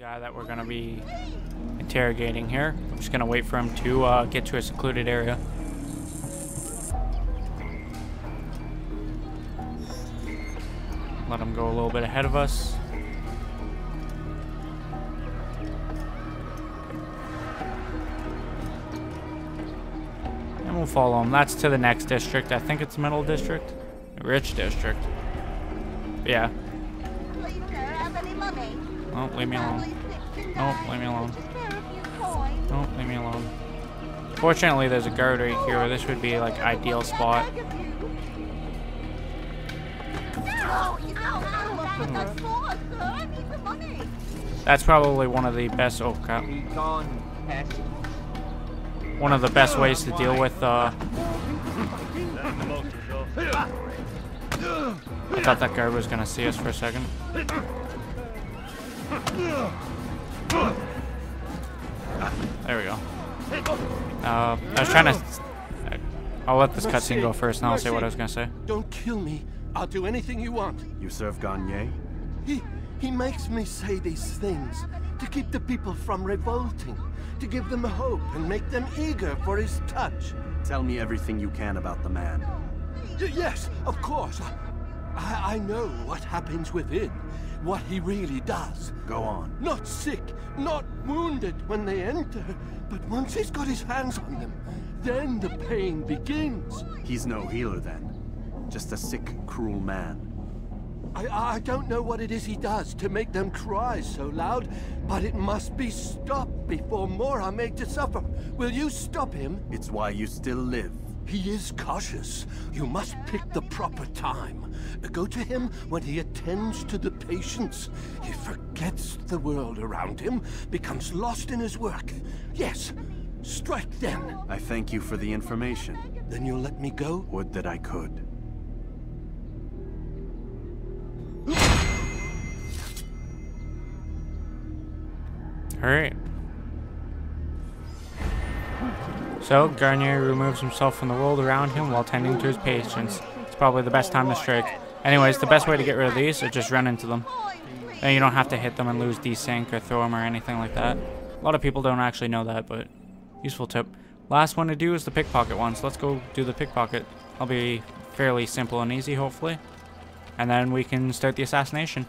guy that we're gonna be interrogating here. I'm just gonna wait for him to get to a secluded area. Let him go a little bit ahead of us. And we'll follow him. That's to the next district. I think it's Middle District. Rich District. Yeah. Oh, leave me alone. Oh, leave me alone. Oh, leave me alone. Fortunately, there's a guard right here. This would be like ideal spot. That's probably one of the best. Oh crap! One of the best ways to deal with. I thought that guard was gonna see us for a second. There we go. I was trying to. I'll let this cutscene go first, and I'll say what I was gonna say. Don't kill me. I'll do anything you want. You serve Garnier? He makes me say these things to keep the people from revolting, to give them hope and make them eager for his touch. Tell me everything you can about the man. Yes, of course. I know what happens within, what he really does. Go on. Not sick, not wounded when they enter, but once he's got his hands on them, then the pain begins. He's no healer then. Just a sick, cruel man. I don't know what it is he does to make them cry so loud, but it must be stopped before more are made to suffer. Will you stop him? It's why you still live. He is cautious. You must pick the proper time. Go to him when he attends to the patients. He forgets the world around him, becomes lost in his work. Yes, strike then. I thank you for the information. Then you'll let me go? Would that I could. Alright. So, Garnier removes himself from the world around him while tending to his patients. It's probably the best time to strike. Anyways, the best way to get rid of these is just run into them. Then you don't have to hit them and lose desync or throw them or anything like that. A lot of people don't actually know that, but useful tip. Last one to do is the pickpocket one, so let's go do the pickpocket. I'll be fairly simple and easy, hopefully. And then we can start the assassination.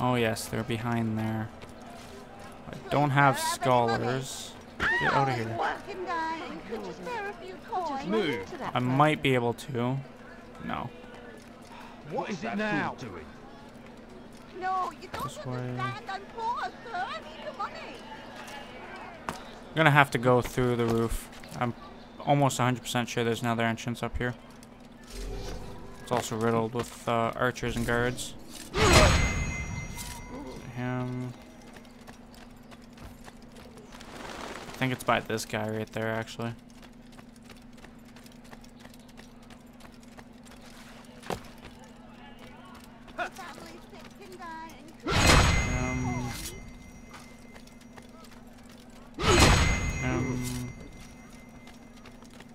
Oh yes, they're behind there. I don't have scholars. Get out of here. I might be able to. No. What is it now? No, you don't This way. understand. I'm poor, sir. I need the money. I'm gonna have to go through the roof. I'm almost 100% sure there's another entrance up here. It's also riddled with archers and guards. Him. I think it's by this guy right there, actually.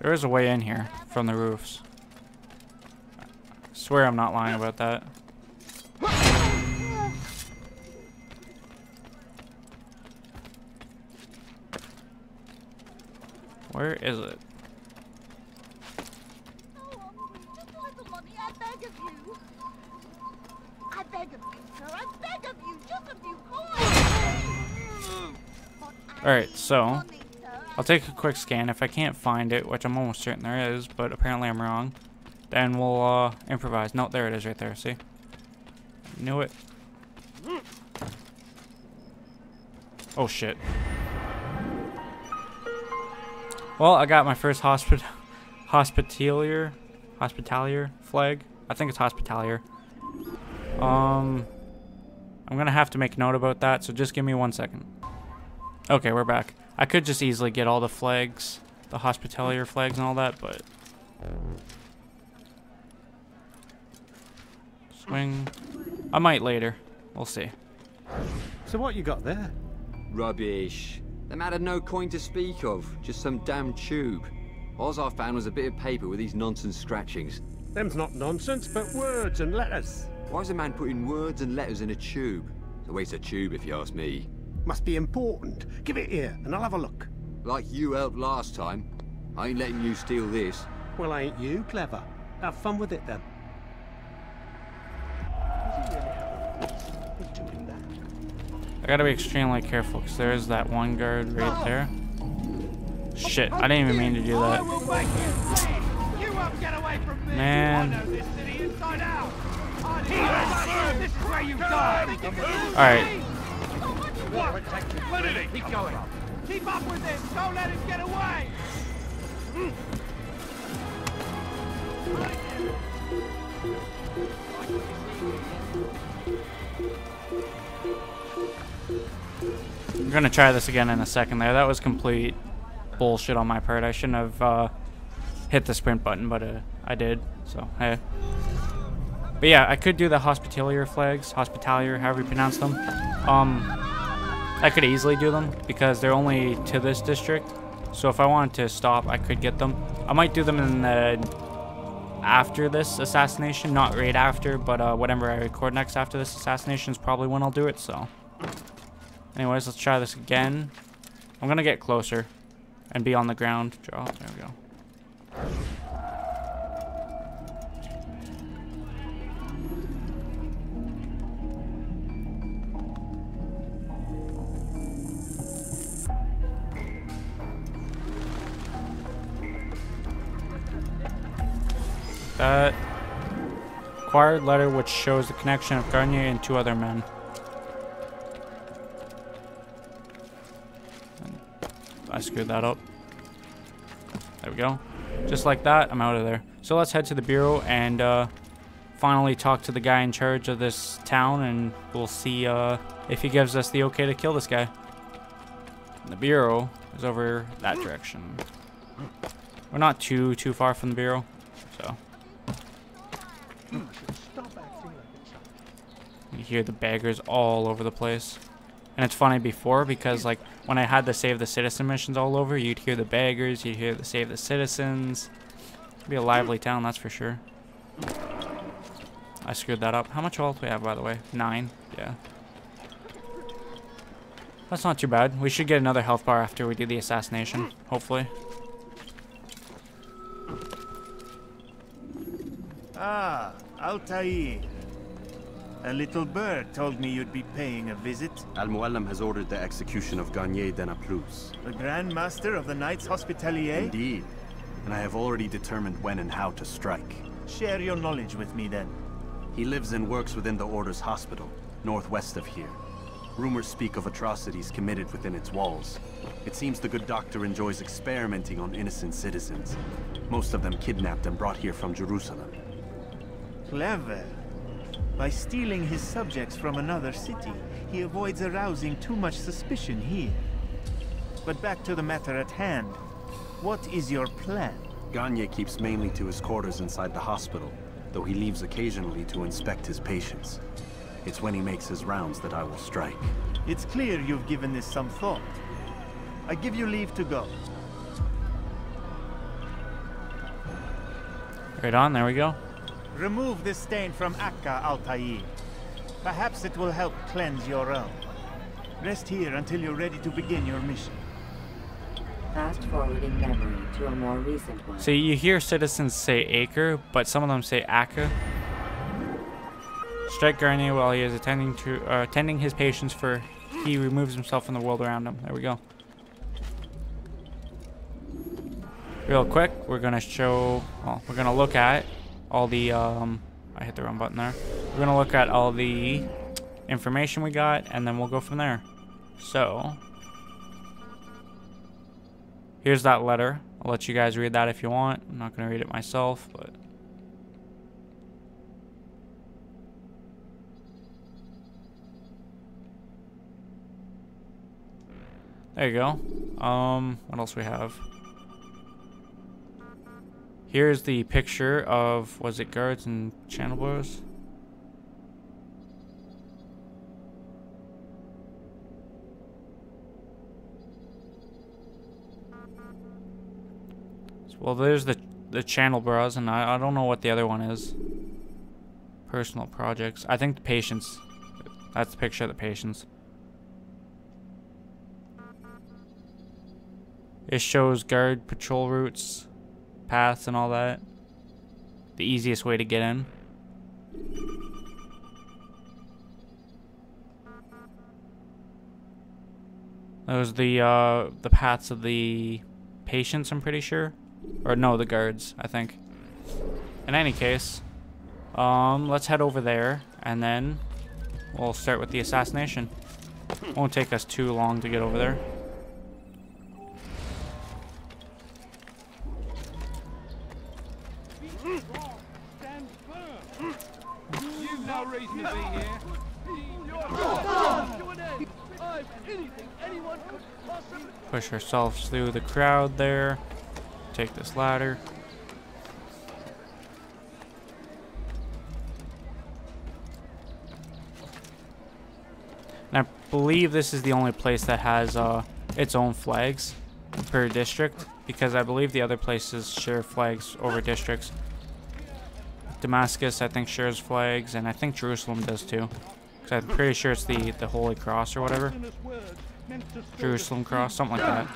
There is a way in here from the roofs. I swear I'm not lying about that. Where is it? Just want the money, I beg of you. I beg of you, sir. I beg of you. Just a few coins. Alright, so I'll take a quick scan. If I can't find it, which I'm almost certain there is, but apparently I'm wrong, then we'll improvise. No, there it is right there, see? Knew it. Oh shit. Well, I got my first hospitalier flag. I think it's hospitalier. I'm gonna have to make note about that, so just give me 1 second. Okay, we're back. I could just easily get all the flags, the hospitalier flags and all that, but swing. I might later. We'll see. So what you got there? Rubbish. The man had no coin to speak of, just some damn tube. All I found was a bit of paper with these nonsense scratchings. Them's not nonsense, but words and letters. Why is a man putting words and letters in a tube? A waste of tube, if you ask me. Must be important. Give it here, and I'll have a look. Like you helped last time. I ain't letting you steal this. Well, ain't you clever? Have fun with it, then. I gotta be extremely careful because there is that one guard right there. Shit, I didn't even mean to do that. Man. Alright. Keep going. Keep up with him. Don't let him get away. I'm gonna try this again in a second there. That was complete bullshit on my part. I shouldn't have hit the sprint button, but I did. So, hey. But yeah, I could do the Hospitalier flags. Hospitalier, however you pronounce them. I could easily do them because they're only to this district. So if I wanted to stop, I could get them. I might do them in the after this assassination, not right after, but whenever I record next after this assassination is probably when I'll do it. So anyways, let's try this again. I'm gonna get closer and be on the ground. Draw. There we go. That acquired letter which shows the connection of Garnier and 2 other men. I screwed that up. There we go. Just like that, I'm out of there. So let's head to the bureau and finally talk to the guy in charge of this town, and we'll see if he gives us the okay to kill this guy. The bureau is over that direction. We're not too far from the bureau, so. You hear the beggars all over the place. And it's funny before because like when I had the Save the Citizen missions all over, you'd hear the beggars, you'd hear the Save the Citizens. It'd be a lively town, that's for sure. I screwed that up. How much health do we have, by the way? 9. Yeah. That's not too bad. We should get another health bar after we do the assassination, hopefully. Ah, Altair. A little bird told me you'd be paying a visit. Al-Muallim has ordered the execution of Garnier de Naplouse. The Grand Master of the Knights Hospitalier? Indeed. And I have already determined when and how to strike. Share your knowledge with me then. He lives and works within the Order's hospital, northwest of here. Rumors speak of atrocities committed within its walls. It seems the good doctor enjoys experimenting on innocent citizens. Most of them kidnapped and brought here from Jerusalem. Clever. By stealing his subjects from another city, he avoids arousing too much suspicion here. But back to the matter at hand. What is your plan? Garnier keeps mainly to his quarters inside the hospital, though he leaves occasionally to inspect his patients. It's when he makes his rounds that I will strike. It's clear you've given this some thought. I give you leave to go. Right on, there we go. Remove this stain from Akka, Altair. Perhaps it will help cleanse your own. Rest here until you're ready to begin your mission. Fast forwarding memory to a more recent one. So you hear citizens say Acre, but some of them say Akka. Strike Garnier while he is attending his patients, for he removes himself from the world around him. There we go. Real quick, we're gonna show. Well, we're gonna look at all the. I hit the wrong button there. We're gonna look at all the information we got, and then we'll go from there. So here's that letter. I'll let you guys read that if you want. I'm not gonna read it myself, but. There you go. What else we have? Here's the picture of, was it guards and channel boys? Well, there's the channel bros, and I don't know what the other one is. Personal projects. I think the patients. That's the picture of the patients. It shows guard patrol routes, paths, and all that. The easiest way to get in. Those are the paths of the patients, I'm pretty sure. Or no, the guards, I think. In any case, let's head over there, and then we'll start with the assassination. Won't take us too long to get over there. You've no reason to be here. Push ourselves through the crowd there. Take this ladder. And I believe this is the only place that has its own flags per district, because I believe the other places share flags over districts. Damascus, I think, shares flags, and I think Jerusalem does too. Because I'm pretty sure it's the Holy Cross or whatever. Jerusalem Cross, something like that.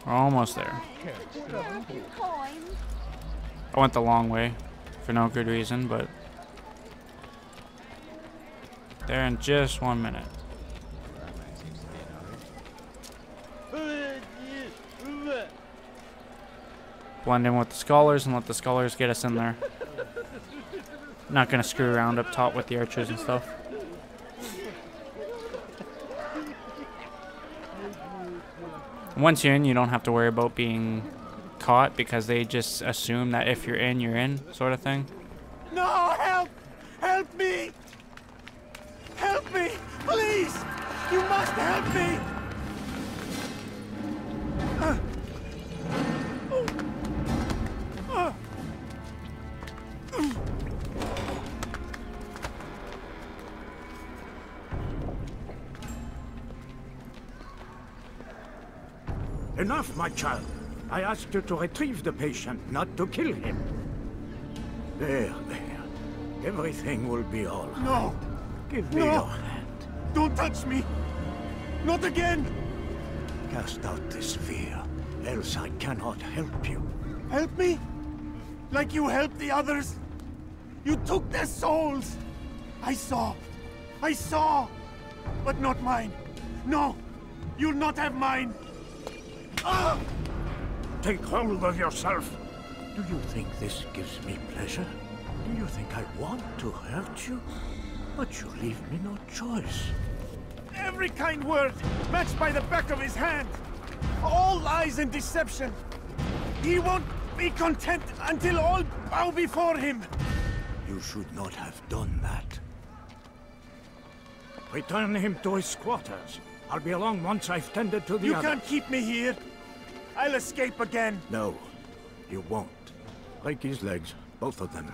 We're almost there. I went the long way for no good reason, but there in just 1 minute. Blend in with the scholars and let the scholars get us in there. Not gonna screw around up top with the archers and stuff. Once you're in, you don't have to worry about being caught, because they just assume that if you're in, sort of thing. No, help! Help me! Help me! Please! You must help me! Enough, my child. I asked you to retrieve the patient, not to kill him. There. Everything will be all right. No! Give me your hand. Don't touch me! Not again! Cast out this fear, else I cannot help you. Help me? Like you helped the others? You took their souls! I saw! But not mine! No! You'll not have mine! Ah! Take hold of yourself. Do you think this gives me pleasure? Do you think I want to hurt you? But you leave me no choice. Every kind word matched by the back of his hand. All lies and deception. He won't be content until all bow before him. You should not have done that. Return him to his quarters. I'll be along once I've tended to the You other. can't keep me here. I'll escape again. No, you won't. Break his legs, both of them.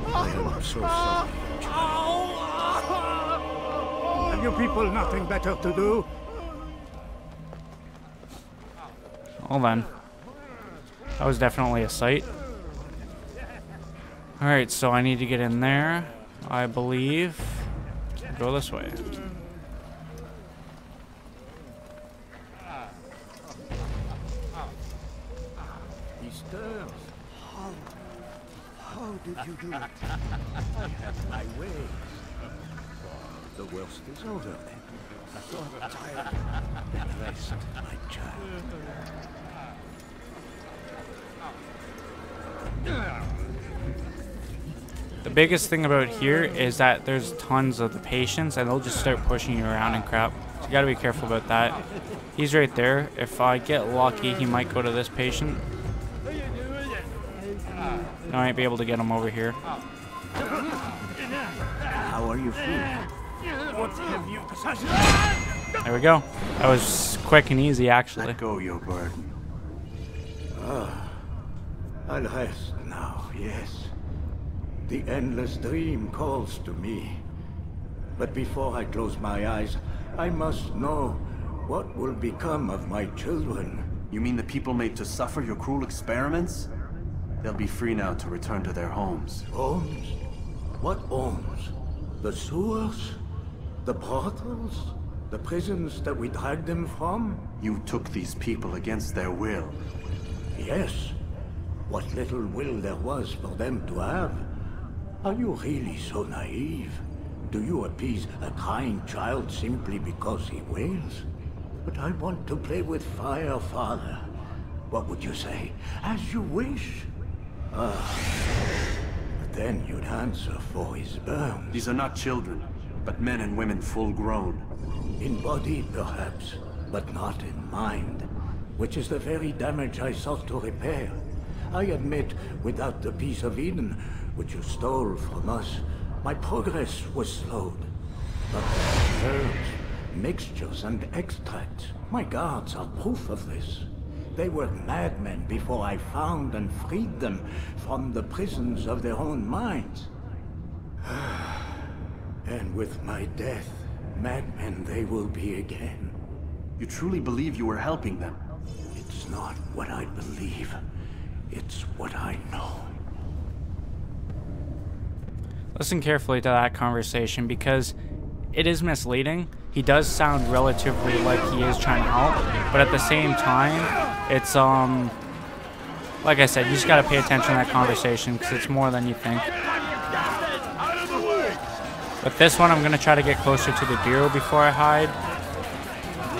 I am so sorry. Have you people nothing better to do? Well then. That was definitely a sight. Alright, so I need to get in there, I believe. Go this way. He stirs. How did you do it? I had my ways. The worst is over then. I thought tired. Then rest, my child. The biggest thing about here is that there's tons of the patients, and they'll just start pushing you around and crap. So you gotta be careful about that. He's right there. If I get lucky, he might go to this patient. I might be able to get him over here. How are you feeling? What have you... There we go. That was quick and easy, actually. Let go your burden. I'll rest now, yes. The endless dream calls to me. But before I close my eyes, I must know what will become of my children. You mean the people made to suffer your cruel experiments? They'll be free now to return to their homes. Homes? What homes? The sewers? The brothels? The prisons that we dragged them from? You took these people against their will. Yes. What little will there was for them to have. Are you really so naive? Do you appease a crying child simply because he wails? But I want to play with fire, Father. What would you say? As you wish. But then you'd answer for his burns. These are not children, but men and women full grown. In body, perhaps, but not in mind. Which is the very damage I sought to repair. I admit, without the piece of Eden, which you stole from us, my progress was slowed. But the herbs, mixtures, and extracts, my guards are proof of this. They were madmen before I found and freed them from the prisons of their own minds. And with my death, madmen they will be again. You truly believe you were helping them? It's not what I believe. It's what I know. Listen carefully to that conversation because it is misleading. He does sound relatively like he is trying to help, but at the same time, it's like I said, you just gotta pay attention to that conversation because it's more than you think. With this one, I'm gonna try to get closer to the bureau before I hide,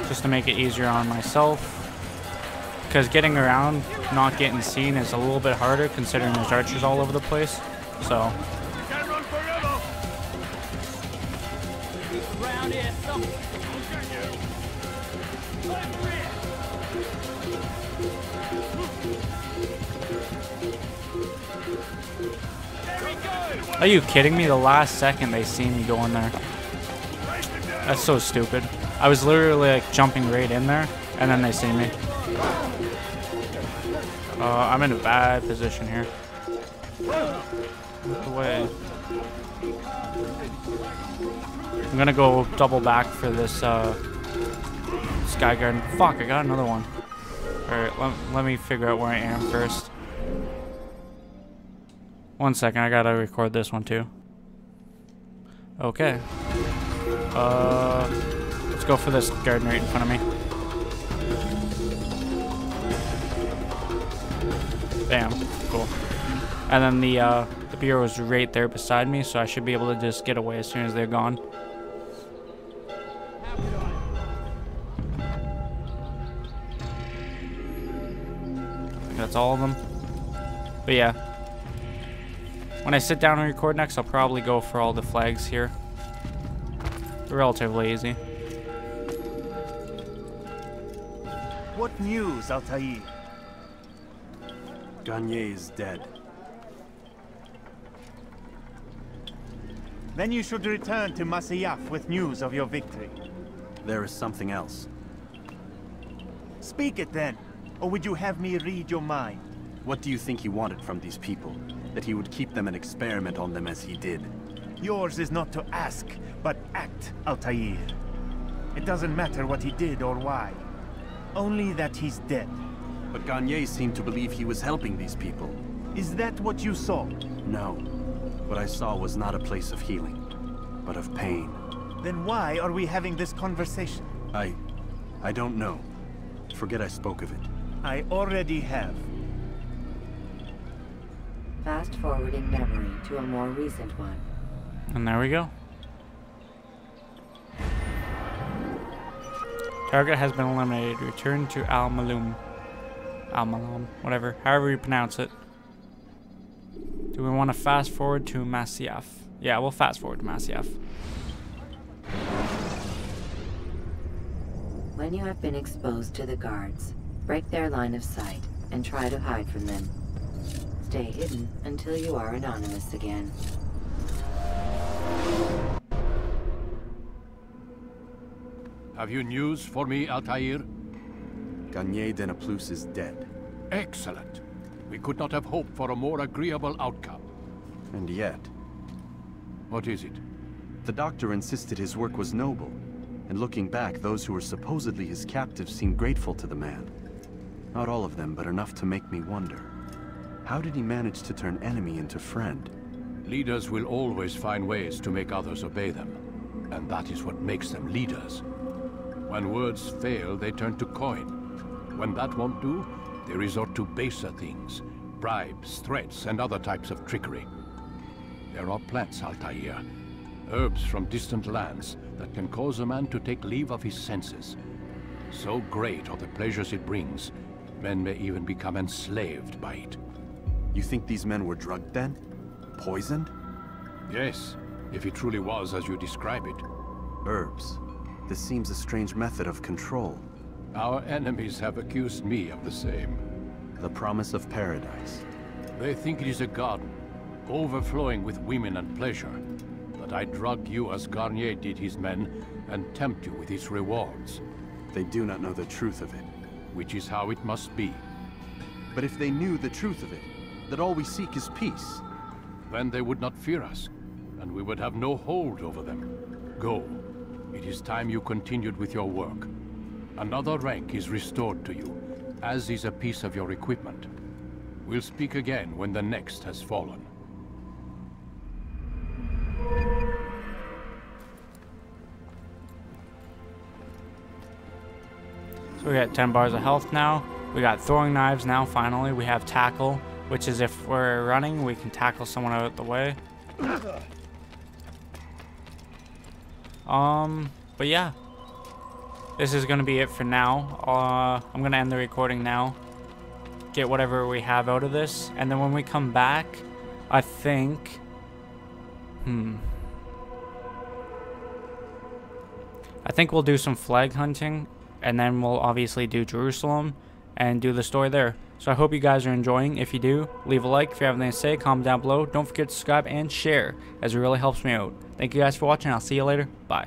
just to make it easier on myself. Because getting around, not getting seen, is a little bit harder considering there's archers all over the place. So. Are you kidding me? The last second they see me go in there. That's so stupid. I was literally like jumping right in there, and then they see me. I'm in a bad position here. Out the way. I'm gonna go double back for this Sky Garden. Fuck, I got another one. Alright, let me figure out where I am first. 1 second, I gotta record this one too. Okay. Let's go for this garden right in front of me. Bam, cool. And then the bureau is right there beside me, so I should be able to just get away as soon as they're gone. I think that's all of them. But yeah. When I sit down and record next, I'll probably go for all the flags here. They're relatively easy. What news, Altair? Garnier is dead. Then you should return to Masyaf with news of your victory. There is something else. Speak it then, or would you have me read your mind? What do you think he wanted from these people? That he would keep them and experiment on them as he did? Yours is not to ask, but act, Altair. It doesn't matter what he did or why. Only that he's dead. But Garnier seemed to believe he was helping these people. Is that what you saw? No. What I saw was not a place of healing, but of pain. Then why are we having this conversation? I don't know. Forget I spoke of it. I already have. Fast-forwarding memory to a more recent one. And there we go. Target has been eliminated. Return to Al-Malum. Al-Malum, whatever. However you pronounce it. Do we want to fast forward to Masyaf? Yeah, we'll fast forward to Masyaf. When you have been exposed to the guards, break their line of sight and try to hide from them. Stay hidden until you are anonymous again. Have you news for me, Altair? Garnier de Naplouse is dead. Excellent. We could not have hoped for a more agreeable outcome. And yet... What is it? The doctor insisted his work was noble, and looking back, those who were supposedly his captives seemed grateful to the man. Not all of them, but enough to make me wonder. How did he manage to turn enemy into friend? Leaders will always find ways to make others obey them, and that is what makes them leaders. When words fail, they turn to coin. When that won't do, they resort to baser things, bribes, threats, and other types of trickery. There are plants, Altair, herbs from distant lands that can cause a man to take leave of his senses. So great are the pleasures it brings, men may even become enslaved by it. You think these men were drugged then? Poisoned? Yes, if it truly was as you describe it. Herbs. This seems a strange method of control. Our enemies have accused me of the same. The promise of paradise. They think it is a garden, overflowing with women and pleasure. That I drug you as Garnier did his men, and tempt you with its rewards. They do not know the truth of it. Which is how it must be. But if they knew the truth of it, that all we seek is peace, then they would not fear us, and we would have no hold over them. Go. It is time you continued with your work. Another rank is restored to you, as is a piece of your equipment. We'll speak again when the next has fallen. So we got 10 bars of health now. We got throwing knives now, finally. We have tackle, which is if we're running, we can tackle someone out of the way. But yeah. This is going to be it for now. I'm going to end the recording now. Get whatever we have out of this. And then when we come back, I think... I think we'll do some flag hunting. And then we'll obviously do Jerusalem and do the story there. So I hope you guys are enjoying. If you do, leave a like. If you have anything to say, comment down below. Don't forget to subscribe and share, as it really helps me out. Thank you guys for watching. I'll see you later. Bye.